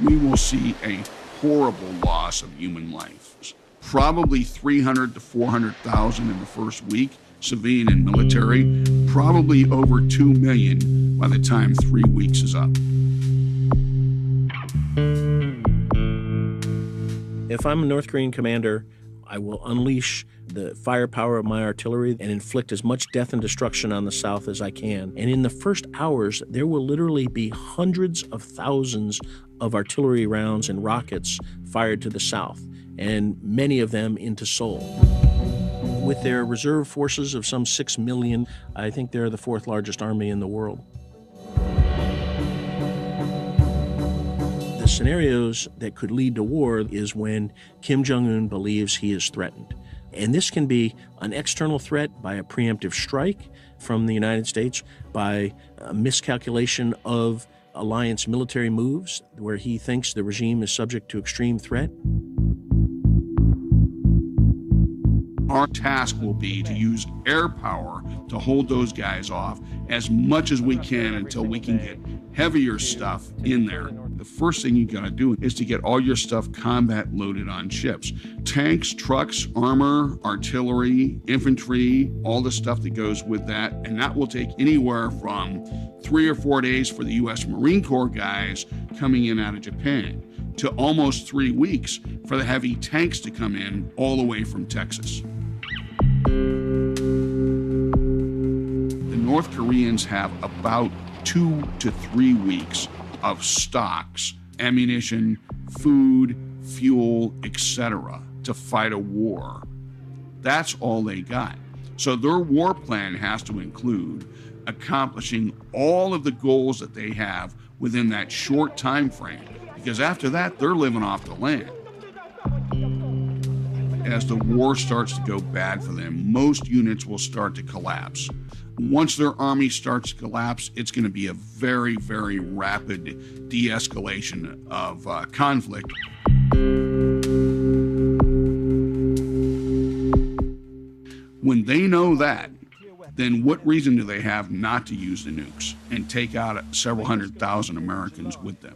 we will see a horrible loss of human life. Probably 300 to 400,000 in the first week, civilian and military, probably over 2 million by the time 3 weeks is up. If I'm a North Korean commander, I will unleash the firepower of my artillery and inflict as much death and destruction on the South as I can. And in the first hours, there will literally be hundreds of thousands of artillery rounds and rockets fired to the South, and many of them into Seoul. With their reserve forces of some 6 million, I think they're the fourth largest army in the world. The scenarios that could lead to war is when Kim Jong-un believes he is threatened. And this can be an external threat by a preemptive strike from the United States, by a miscalculation of alliance military moves where he thinks the regime is subject to extreme threat. Our task will be to use air power to hold those guys off as much as we can until we can get heavier stuff in there. The first thing you gotta do is to get all your stuff combat loaded on ships. Tanks, trucks, armor, artillery, infantry, all the stuff that goes with that. And that will take anywhere from 3 or 4 days for the US Marine Corps guys coming in out of Japan to almost 3 weeks for the heavy tanks to come in all the way from Texas. The North Koreans have about 2 to 3 weeks of stocks, ammunition, food, fuel, etc., to fight a war. That's all they got. So their war plan has to include accomplishing all of the goals that they have within that short time frame, because after that, they're living off the land. As the war starts to go bad for them, most units will start to collapse. Once their army starts to collapse, it's going to be a very, very rapid de-escalation of conflict. When they know that, then what reason do they have not to use the nukes and take out several 100,000 Americans with them?